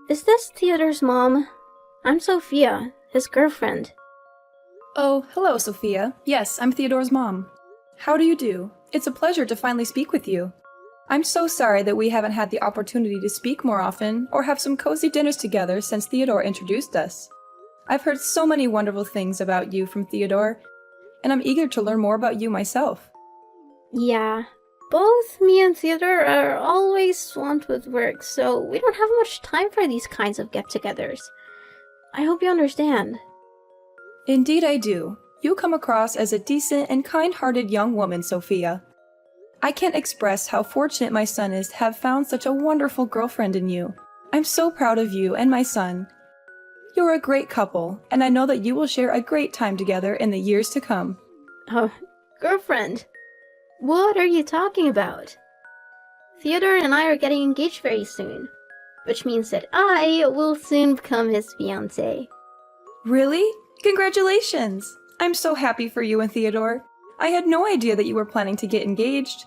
Is this Theodore's mom? I'm Sophia, his girlfriend. Oh, hello, Sophia. Yes, I'm Theodore's mom. How do you do? It's a pleasure to finally speak with you. I'm so sorry that we haven't had the opportunity to speak more often or have some cozy dinners together since Theodore introduced us. I've heard so many wonderful things about you from Theodore, and I'm eager to learn more about you myself. Yeah, both me and Theodore are always swamped with work, so we don't have much time for these kinds of get-togethers. I hope you understand. Indeed I do. You come across as a decent and kind-hearted young woman, Sophia. I can't express how fortunate my son is to have found such a wonderful girlfriend in you. I'm so proud of you and my son. You're a great couple, and I know that you will share a great time together in the years to come. Oh, girlfriend? What are you talking about? Theodore and I are getting engaged very soon, which means that I will soon become his fiancé. Really? Congratulations! I'm so happy for you and Theodore. I had no idea that you were planning to get engaged.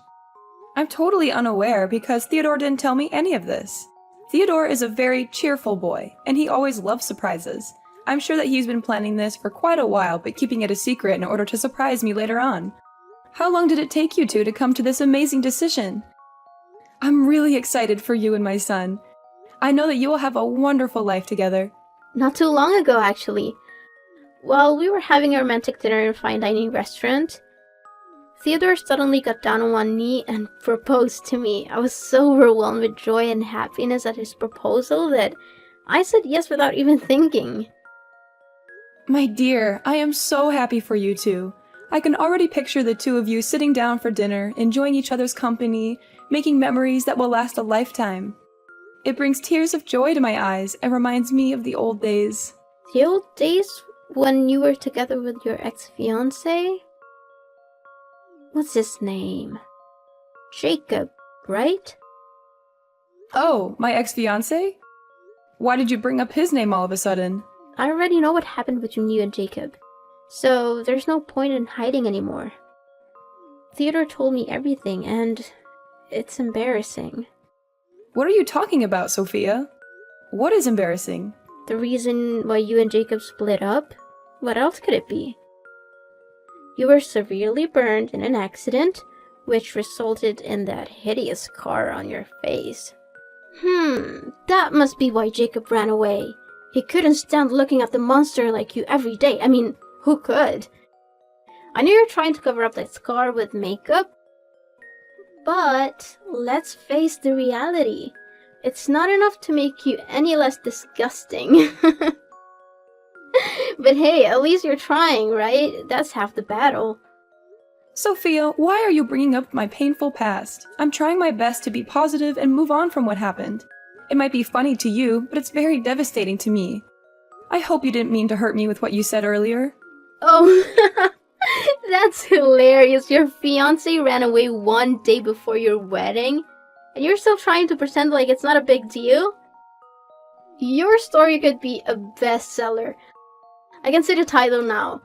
I'm totally unaware because Theodore didn't tell me any of this. Theodore is a very cheerful boy, and he always loves surprises. I'm sure that he's been planning this for quite a while, but keeping it a secret in order to surprise me later on. How long did it take you two to come to this amazing decision? I'm really excited for you and my son. I know that you will have a wonderful life together. Not too long ago, actually. While we were having a romantic dinner in a fine dining restaurant, Theodore suddenly got down on one knee and proposed to me. I was so overwhelmed with joy and happiness at his proposal that I said yes without even thinking. My dear, I am so happy for you two. I can already picture the two of you sitting down for dinner, enjoying each other's company, making memories that will last a lifetime. It brings tears of joy to my eyes and reminds me of the old days. The old days when you were together with your ex-fiancé? What's his name? Jacob, right? Oh, my ex-fiancé? Why did you bring up his name all of a sudden? I already know what happened between you and Jacob, so there's no point in hiding anymore. Theodore told me everything, and it's embarrassing. What are you talking about, Sophia? What is embarrassing? The reason why you and Jacob split up? What else could it be? You were severely burned in an accident, which resulted in that hideous scar on your face. That must be why Jacob ran away. He couldn't stand looking at the monster like you every day. I mean, who could? I knew you were trying to cover up that scar with makeup, but let's face the reality. It's not enough to make you any less disgusting. But hey, at least you're trying, right? That's half the battle. Sophia, why are you bringing up my painful past? I'm trying my best to be positive and move on from what happened. It might be funny to you, but it's very devastating to me. I hope you didn't mean to hurt me with what you said earlier. Oh, that's hilarious. Your fiancé ran away one day before your wedding, and you're still trying to pretend like it's not a big deal? Your story could be a bestseller. I can see the title now.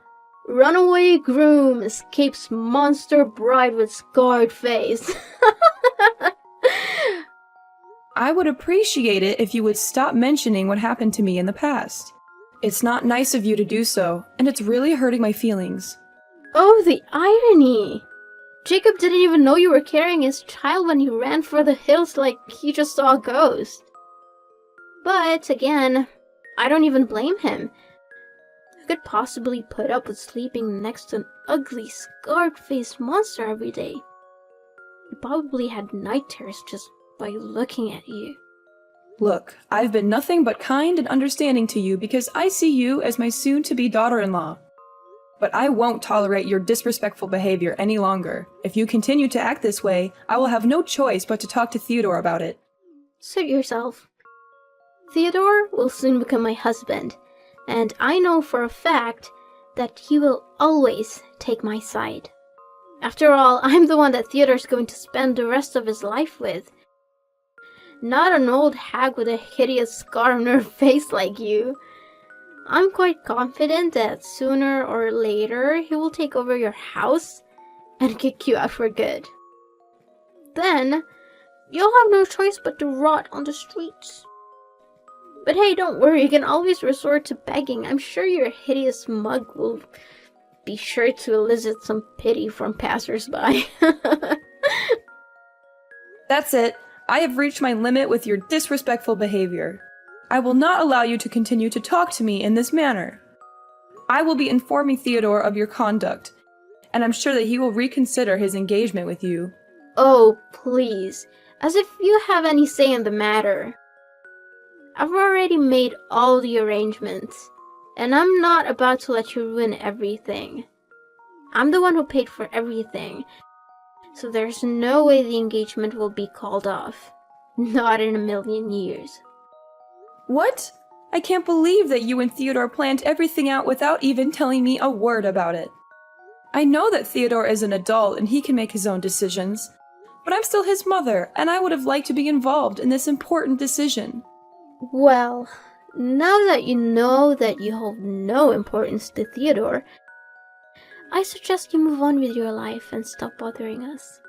Runaway Groom Escapes Monster Bride with Scarred Face. I would appreciate it if you would stop mentioning what happened to me in the past. It's not nice of you to do so, and it's really hurting my feelings. Oh, the irony! Jacob didn't even know you were carrying his child when he ran for the hills like he just saw a ghost. But, again, I don't even blame him. Who could possibly put up with sleeping next to an ugly, scarred-faced monster every day? He probably had night terrors just by looking at you. Look, I've been nothing but kind and understanding to you because I see you as my soon-to-be daughter-in-law. But I won't tolerate your disrespectful behavior any longer. If you continue to act this way, I will have no choice but to talk to Theodore about it. Suit yourself. Theodore will soon become my husband, and I know for a fact that he will always take my side. After all, I'm the one that Theodore's going to spend the rest of his life with. Not an old hag with a hideous scar on her face like you. I'm quite confident that sooner or later he will take over your house and kick you out for good. Then, you'll have no choice but to rot on the streets. But hey, don't worry, you can always resort to begging. I'm sure your hideous mug will be sure to elicit some pity from passersby. That's it. I have reached my limit with your disrespectful behavior. I will not allow you to continue to talk to me in this manner. I will be informing Theodore of your conduct, and I'm sure that he will reconsider his engagement with you. Oh, please. As if you have any say in the matter. I've already made all the arrangements, and I'm not about to let you ruin everything. I'm the one who paid for everything, so there's no way the engagement will be called off. Not in a million years. What? I can't believe that you and Theodore planned everything out without even telling me a word about it. I know that Theodore is an adult and he can make his own decisions, but I'm still his mother, and I would have liked to be involved in this important decision. Well, now that you know that you hold no importance to Theodore, I suggest you move on with your life and stop bothering us.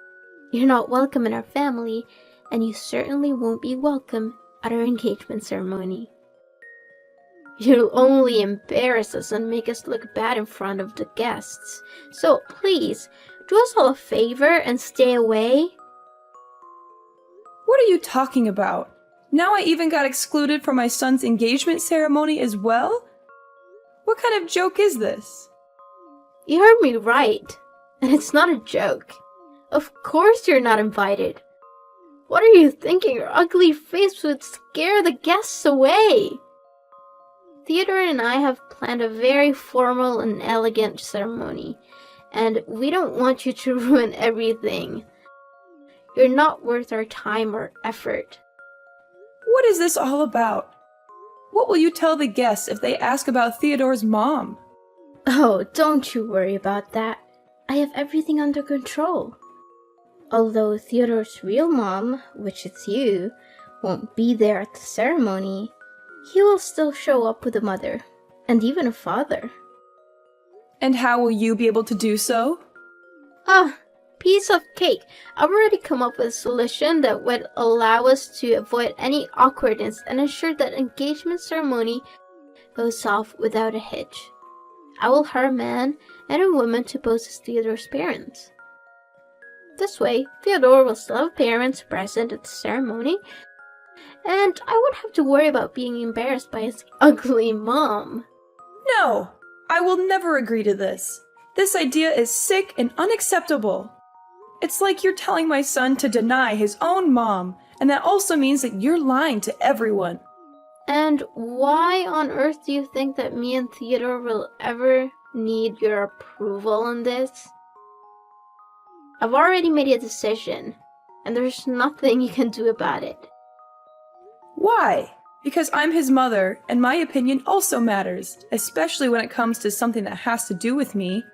You're not welcome in our family, and you certainly won't be welcome at our engagement ceremony. You'll only embarrass us and make us look bad in front of the guests. So please, do us all a favor and stay away. What are you talking about? Now I even got excluded from my son's engagement ceremony as well? What kind of joke is this? You heard me right, and it's not a joke. Of course you're not invited. What are you thinking? Your ugly face would scare the guests away. Theodore and I have planned a very formal and elegant ceremony, and we don't want you to ruin everything. You're not worth our time or effort. What is this all about? What will you tell the guests if they ask about Theodore's mom? Oh, don't you worry about that. I have everything under control. Although Theodore's real mom, which is you, won't be there at the ceremony, he will still show up with a mother, and even a father. And how will you be able to do so? Piece of cake. I've already come up with a solution that would allow us to avoid any awkwardness and ensure that engagement ceremony goes off without a hitch. I will hire a man and a woman to pose as Theodore's parents. This way, Theodore will still have parents present at the ceremony, and I won't have to worry about being embarrassed by his ugly mom. No! I will never agree to this. This idea is sick and unacceptable. It's like you're telling my son to deny his own mom, and that also means that you're lying to everyone. And why on earth do you think that me and Theodore will ever need your approval on this? I've already made a decision, and there's nothing you can do about it. Why? Because I'm his mother, and my opinion also matters, especially when it comes to something that has to do with me.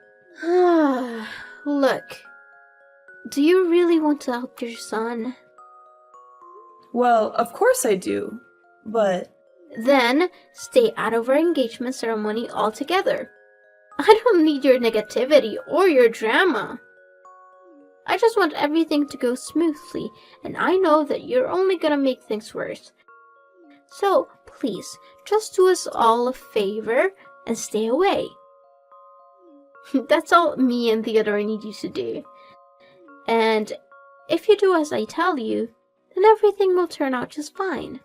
Look, do you really want to help your son? Well, of course I do, but... Then, stay out of our engagement ceremony altogether. I don't need your negativity or your drama. I just want everything to go smoothly, and I know that you're only gonna make things worse. So, please, just do us all a favor and stay away. That's all me and Theodore need you to do. And if you do as I tell you, then everything will turn out just fine.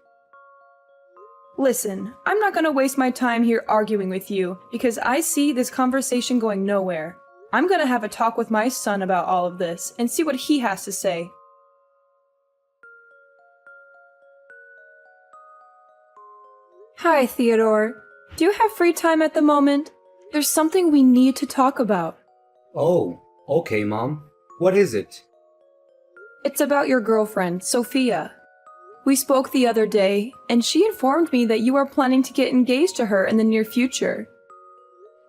Listen, I'm not gonna waste my time here arguing with you, because I see this conversation going nowhere. I'm gonna have a talk with my son about all of this, and see what he has to say. Hi, Theodore. Do you have free time at the moment? There's something we need to talk about. Oh, okay, Mom. What is it? It's about your girlfriend, Sophia. We spoke the other day, and she informed me that you are planning to get engaged to her in the near future.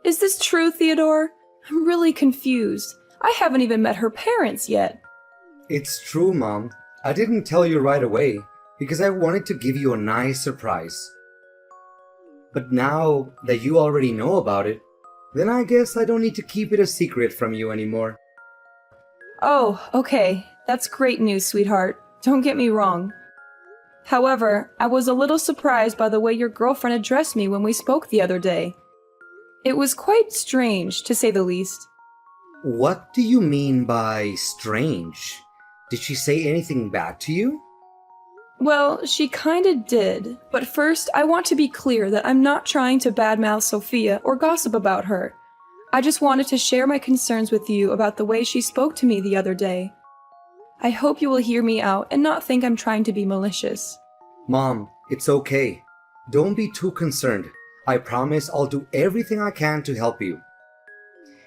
Is this true, Theodore? I'm really confused. I haven't even met her parents yet. It's true, Mom. I didn't tell you right away because I wanted to give you a nice surprise. But now that you already know about it, then I guess I don't need to keep it a secret from you anymore. Oh, okay. That's great news, sweetheart. Don't get me wrong. However, I was a little surprised by the way your girlfriend addressed me when we spoke the other day. It was quite strange, to say the least. What do you mean by strange? Did she say anything bad to you? Well, she kinda did, but first I want to be clear that I'm not trying to badmouth Sophia or gossip about her. I just wanted to share my concerns with you about the way she spoke to me the other day. I hope you will hear me out and not think I'm trying to be malicious. Mom, it's okay. Don't be too concerned. I promise I'll do everything I can to help you.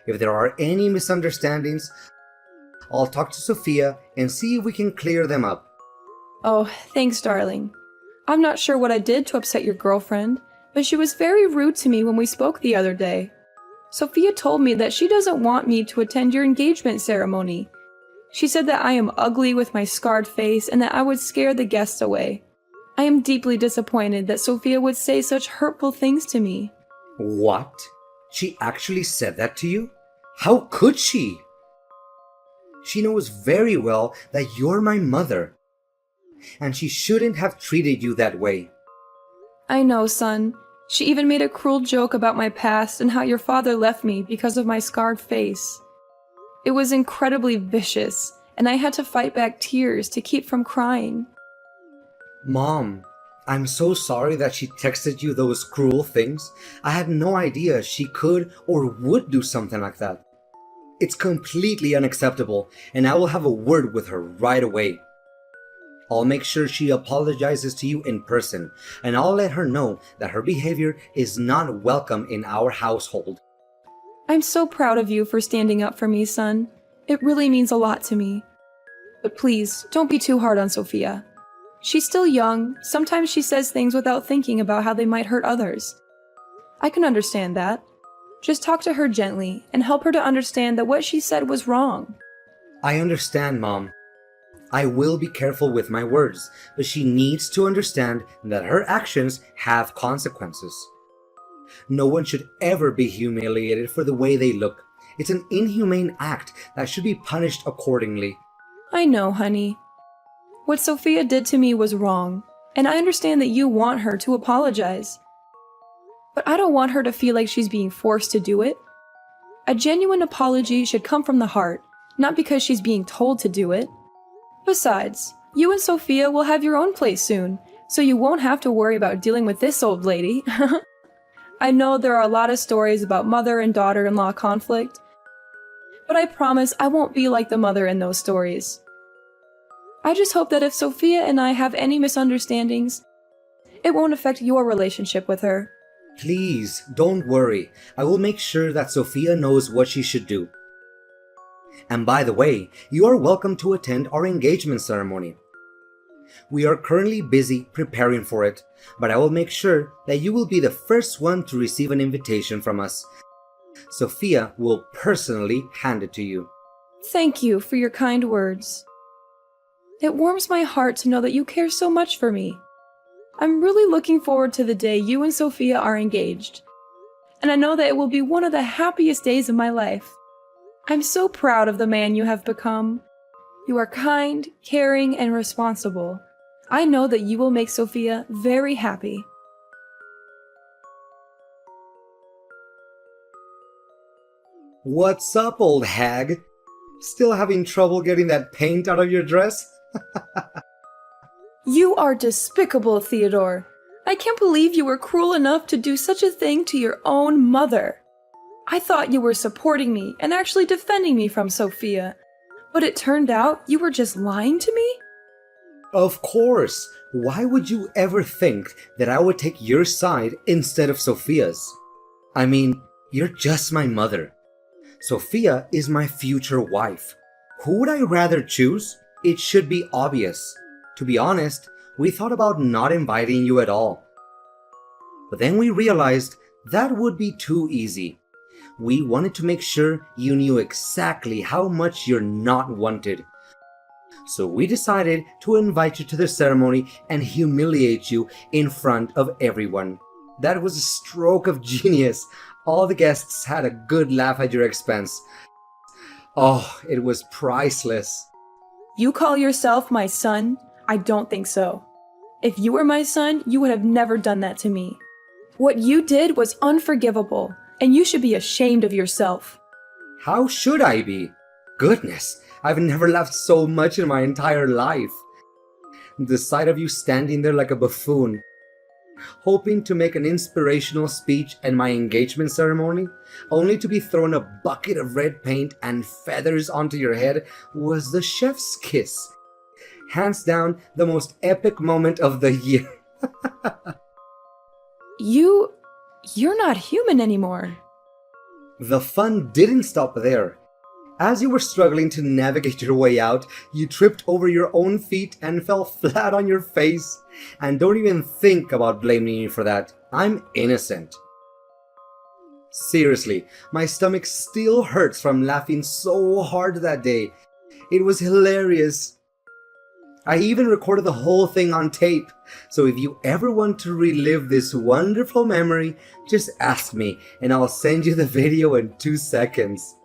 If there are any misunderstandings, I'll talk to Sophia and see if we can clear them up. Oh, thanks, darling. I'm not sure what I did to upset your girlfriend, but she was very rude to me when we spoke the other day. Sophia told me that she doesn't want me to attend your engagement ceremony. She said that I am ugly with my scarred face and that I would scare the guests away. I am deeply disappointed that Sophia would say such hurtful things to me. What? She actually said that to you? How could she? She knows very well that you're my mother, and she shouldn't have treated you that way. I know, son. She even made a cruel joke about my past and how your father left me because of my scarred face. It was incredibly vicious, and I had to fight back tears to keep from crying. Mom, I'm so sorry that she texted you those cruel things. I had no idea she could or would do something like that. It's completely unacceptable, and I will have a word with her right away. I'll make sure she apologizes to you in person, and I'll let her know that her behavior is not welcome in our household. I'm so proud of you for standing up for me, son. It really means a lot to me. But please, don't be too hard on Sophia. She's still young. Sometimes she says things without thinking about how they might hurt others. I can understand that. Just talk to her gently and help her to understand that what she said was wrong. I understand, Mom. I will be careful with my words, but she needs to understand that her actions have consequences. No one should ever be humiliated for the way they look. It's an inhumane act that should be punished accordingly. I know, honey. What Sophia did to me was wrong, and I understand that you want her to apologize. But I don't want her to feel like she's being forced to do it. A genuine apology should come from the heart, not because she's being told to do it. Besides, you and Sophia will have your own place soon, so you won't have to worry about dealing with this old lady. I know there are a lot of stories about mother and daughter-in-law conflict, but I promise I won't be like the mother in those stories. I just hope that if Sophia and I have any misunderstandings, it won't affect your relationship with her. Please, don't worry. I will make sure that Sophia knows what she should do. And by the way, you are welcome to attend our engagement ceremony. We are currently busy preparing for it, but I will make sure that you will be the first one to receive an invitation from us. Sophia will personally hand it to you. Thank you for your kind words. It warms my heart to know that you care so much for me. I'm really looking forward to the day you and Sophia are engaged, and I know that it will be one of the happiest days of my life. I'm so proud of the man you have become. You are kind, caring, and responsible. I know that you will make Sophia very happy. What's up, old hag? Still having trouble getting that paint out of your dress? You are despicable, Theodore. I can't believe you were cruel enough to do such a thing to your own mother. I thought you were supporting me and actually defending me from Sophia, but it turned out you were just lying to me? Of course. Why would you ever think that I would take your side instead of Sophia's? I mean, you're just my mother. Sophia is my future wife. Who would I rather choose? It should be obvious. To be honest, we thought about not inviting you at all. But then we realized that would be too easy. We wanted to make sure you knew exactly how much you're not wanted. So we decided to invite you to the ceremony and humiliate you in front of everyone. That was a stroke of genius. All the guests had a good laugh at your expense. Oh, it was priceless. You call yourself my son? I don't think so. If you were my son, you would have never done that to me. What you did was unforgivable, and you should be ashamed of yourself. How should I be? Goodness, I've never laughed so much in my entire life. The sight of you standing there like a buffoon, hoping to make an inspirational speech at my engagement ceremony, only to be thrown a bucket of red paint and feathers onto your head, was the chef's kiss. Hands down, the most epic moment of the year. You're not human anymore. The fun didn't stop there. As you were struggling to navigate your way out, you tripped over your own feet and fell flat on your face. And don't even think about blaming me for that. I'm innocent. Seriously, my stomach still hurts from laughing so hard that day. It was hilarious. I even recorded the whole thing on tape. So if you ever want to relive this wonderful memory, just ask me and I'll send you the video in 2 seconds.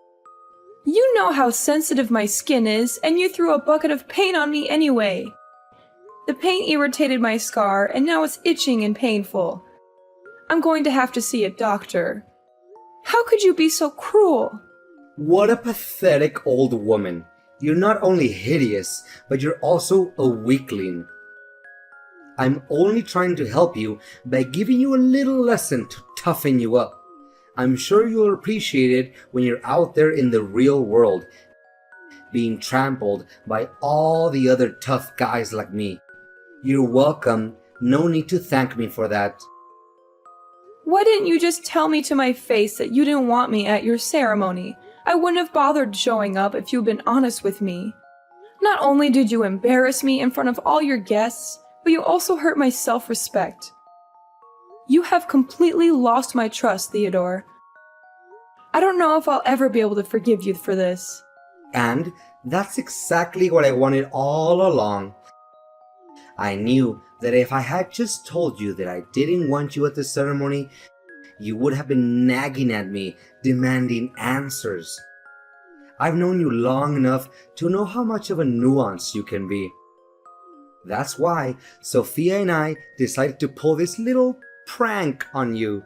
You know how sensitive my skin is, and you threw a bucket of paint on me anyway. The paint irritated my scar, and now it's itching and painful. I'm going to have to see a doctor. How could you be so cruel? What a pathetic old woman. You're not only hideous, but you're also a weakling. I'm only trying to help you by giving you a little lesson to toughen you up. I'm sure you'll appreciate it when you're out there in the real world, being trampled by all the other tough guys like me. You're welcome. No need to thank me for that. Why didn't you just tell me to my face that you didn't want me at your ceremony? I wouldn't have bothered showing up if you'd been honest with me. Not only did you embarrass me in front of all your guests, but you also hurt my self-respect. You have completely lost my trust, Theodore. I don't know if I'll ever be able to forgive you for this. And that's exactly what I wanted all along. I knew that if I had just told you that I didn't want you at the ceremony, you would have been nagging at me, demanding answers. I've known you long enough to know how much of a nuance you can be. That's why Sophia and I decided to pull this little prank on you,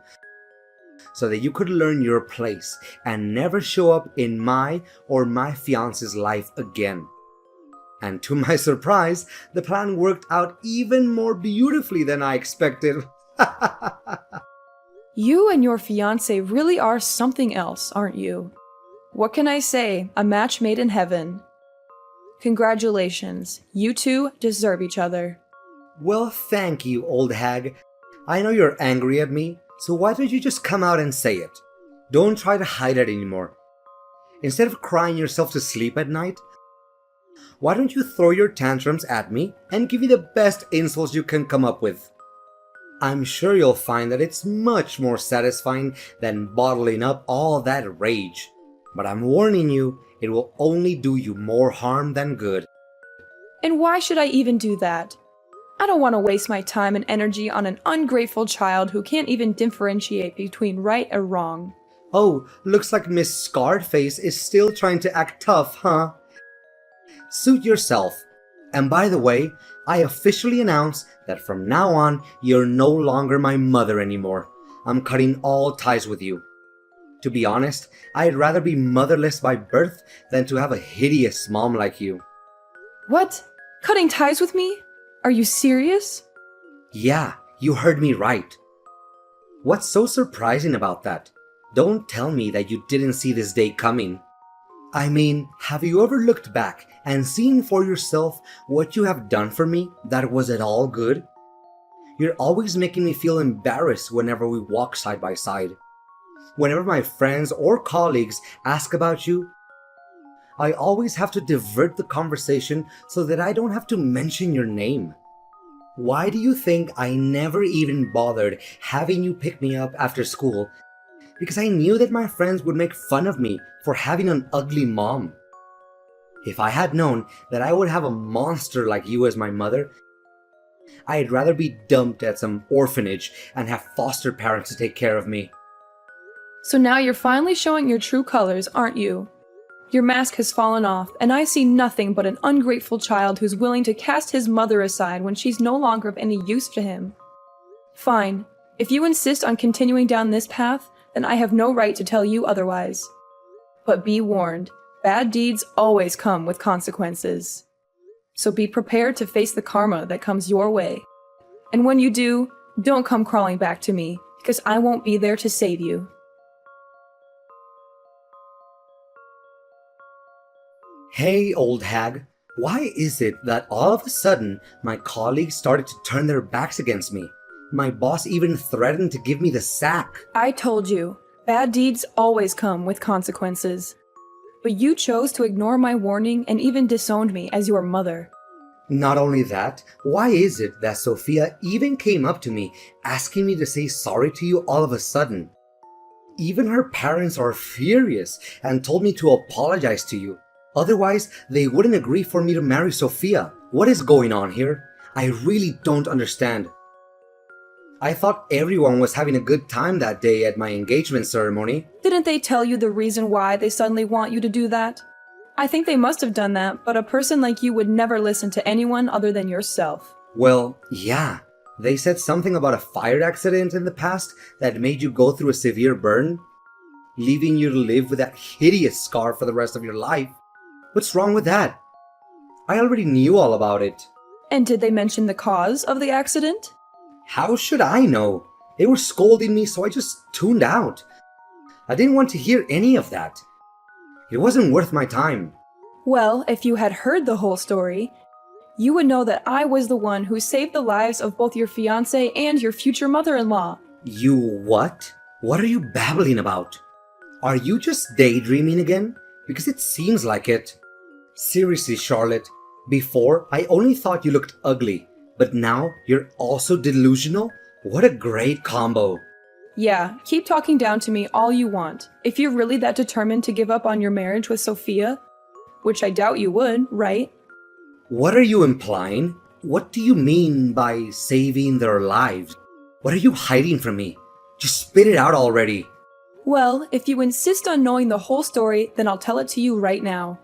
so that you could learn your place and never show up in my or my fiance's life again. And to my surprise, the plan worked out even more beautifully than I expected. You and your fiance really are something else, aren't you? What can I say? A match made in heaven. Congratulations. You two deserve each other. Well, thank you, old hag. I know you're angry at me, so why don't you just come out and say it? Don't try to hide it anymore. Instead of crying yourself to sleep at night, why don't you throw your tantrums at me and give me the best insults you can come up with? I'm sure you'll find that it's much more satisfying than bottling up all that rage. But I'm warning you, it will only do you more harm than good. And why should I even do that? I don't want to waste my time and energy on an ungrateful child who can't even differentiate between right or wrong. Oh, looks like Miss Scarred Face is still trying to act tough, huh? Suit yourself. And by the way, I officially announce that from now on, you're no longer my mother anymore. I'm cutting all ties with you. To be honest, I'd rather be motherless by birth than to have a hideous mom like you. What? Cutting ties with me? Are you serious? Yeah, you heard me right. What's so surprising about that? Don't tell me that you didn't see this day coming. I mean, have you ever looked back and seen for yourself what you have done for me that was at all good? You're always making me feel embarrassed whenever we walk side by side. Whenever my friends or colleagues ask about you, I always have to divert the conversation so that I don't have to mention your name. Why do you think I never even bothered having you pick me up after school? Because I knew that my friends would make fun of me for having an ugly mom. If I had known that I would have a monster like you as my mother, I'd rather be dumped at some orphanage and have foster parents to take care of me. So now you're finally showing your true colors, aren't you? Your mask has fallen off, and I see nothing but an ungrateful child who's willing to cast his mother aside when she's no longer of any use to him. Fine. If you insist on continuing down this path, then I have no right to tell you otherwise. But be warned, bad deeds always come with consequences. So be prepared to face the karma that comes your way. And when you do, don't come crawling back to me, because I won't be there to save you. Hey, old hag, why is it that all of a sudden my colleagues started to turn their backs against me? My boss even threatened to give me the sack. I told you, bad deeds always come with consequences. But you chose to ignore my warning and even disowned me as your mother. Not only that, why is it that Sophia even came up to me asking me to say sorry to you all of a sudden? Even her parents are furious and told me to apologize to you. Otherwise, they wouldn't agree for me to marry Sophia. What is going on here? I really don't understand. I thought everyone was having a good time that day at my engagement ceremony. Didn't they tell you the reason why they suddenly want you to do that? I think they must have done that, but a person like you would never listen to anyone other than yourself. Well, yeah. They said something about a fire accident in the past that made you go through a severe burn, leaving you to live with that hideous scar for the rest of your life. What's wrong with that? I already knew all about it. And did they mention the cause of the accident? How should I know? They were scolding me, so I just tuned out. I didn't want to hear any of that. It wasn't worth my time. Well, if you had heard the whole story, you would know that I was the one who saved the lives of both your fiancé and your future mother-in-law. You what? What are you babbling about? Are you just daydreaming again? Because it seems like it. Seriously, Charlotte, before I only thought you looked ugly, but now you're also delusional? What a great combo. Yeah, keep talking down to me all you want. If you're really that determined to give up on your marriage with Sophia, which I doubt you would, right? What are you implying? What do you mean by saving their lives? What are you hiding from me? Just spit it out already. Well, if you insist on knowing the whole story, then I'll tell it to you right now.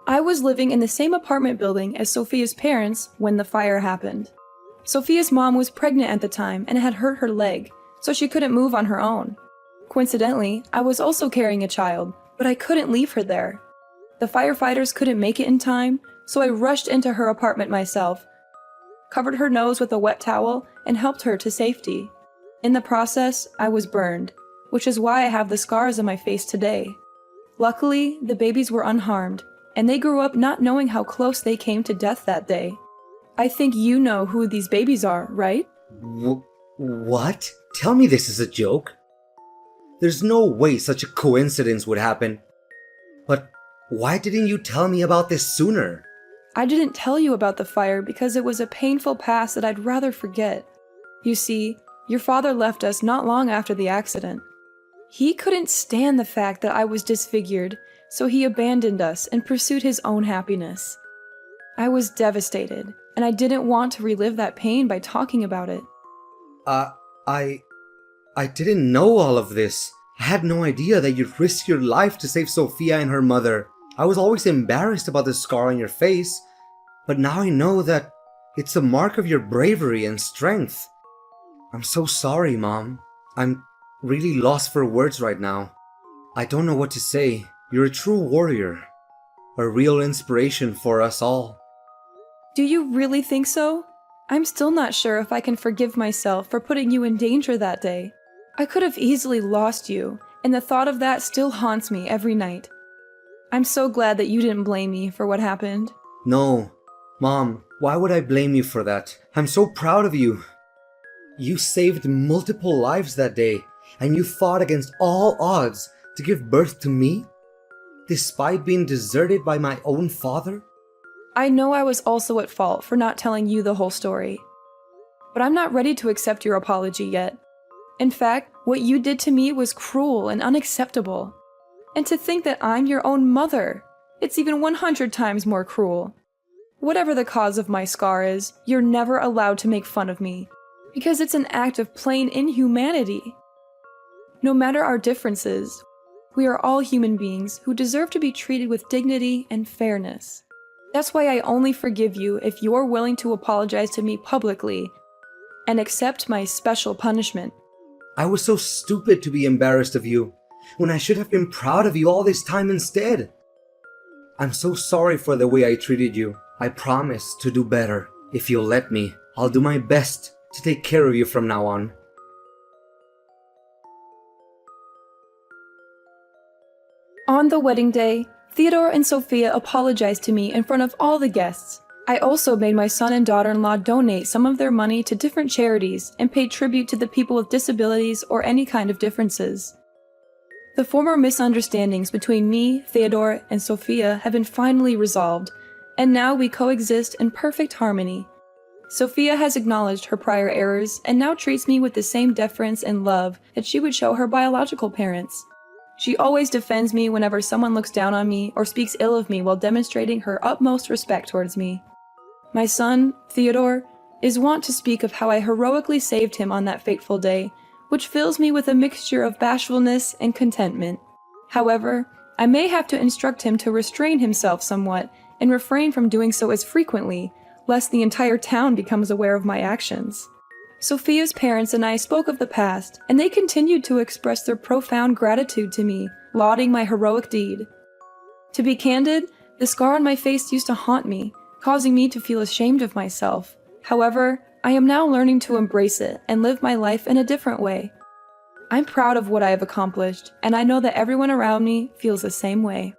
I was living in the same apartment building as Sophia's parents when the fire happened. Sophia's mom was pregnant at the time and had hurt her leg, so she couldn't move on her own. Coincidentally, I was also carrying a child, but I couldn't leave her there. The firefighters couldn't make it in time, so I rushed into her apartment myself, covered her nose with a wet towel, and helped her to safety. In the process, I was burned, which is why I have the scars on my face today. Luckily, the babies were unharmed, and they grew up not knowing how close they came to death that day. I think you know who these babies are, right? What? Tell me this is a joke. There's no way such a coincidence would happen. But why didn't you tell me about this sooner? I didn't tell you about the fire because it was a painful past that I'd rather forget. You see, your father left us not long after the accident. He couldn't stand the fact that I was disfigured, so he abandoned us and pursued his own happiness. I was devastated, and I didn't want to relive that pain by talking about it. I didn't know all of this. I had no idea that you'd risk your life to save Sophia and her mother. I was always embarrassed about the scar on your face, but now I know that it's a mark of your bravery and strength. I'm so sorry, Mom. I'm really lost for words right now. I don't know what to say. You're a true warrior. A real inspiration for us all. Do you really think so? I'm still not sure if I can forgive myself for putting you in danger that day. I could have easily lost you, and the thought of that still haunts me every night. I'm so glad that you didn't blame me for what happened. No. Mom, why would I blame you for that? I'm so proud of you. You saved multiple lives that day, and you fought against all odds to give birth to me, despite being deserted by my own father? I know I was also at fault for not telling you the whole story, but I'm not ready to accept your apology yet. In fact, what you did to me was cruel and unacceptable. And to think that I'm your own mother, it's even 100 times more cruel. Whatever the cause of my scar is, you're never allowed to make fun of me, because it's an act of plain inhumanity. No matter our differences, We are all human beings who deserve to be treated with dignity and fairness. That's why I only forgive you if you're willing to apologize to me publicly and accept my special punishment. I was so stupid to be embarrassed of you, when I should have been proud of you all this time instead. I'm so sorry for the way I treated you. I promise to do better. If you'll let me, I'll do my best to take care of you from now on. On the wedding day, Theodore and Sophia apologized to me in front of all the guests. I also made my son and daughter-in-law donate some of their money to different charities and paid tribute to the people with disabilities or any kind of differences. The former misunderstandings between me, Theodore, and Sophia have been finally resolved, and now we coexist in perfect harmony. Sophia has acknowledged her prior errors and now treats me with the same deference and love that she would show her biological parents. She always defends me whenever someone looks down on me or speaks ill of me while demonstrating her utmost respect towards me. My son, Theodore, is wont to speak of how I heroically saved him on that fateful day, which fills me with a mixture of bashfulness and contentment. However, I may have to instruct him to restrain himself somewhat and refrain from doing so as frequently, lest the entire town becomes aware of my actions. Sophia's parents and I spoke of the past, and they continued to express their profound gratitude to me, lauding my heroic deed. To be candid, the scar on my face used to haunt me, causing me to feel ashamed of myself. However, I am now learning to embrace it and live my life in a different way. I'm proud of what I have accomplished, and I know that everyone around me feels the same way.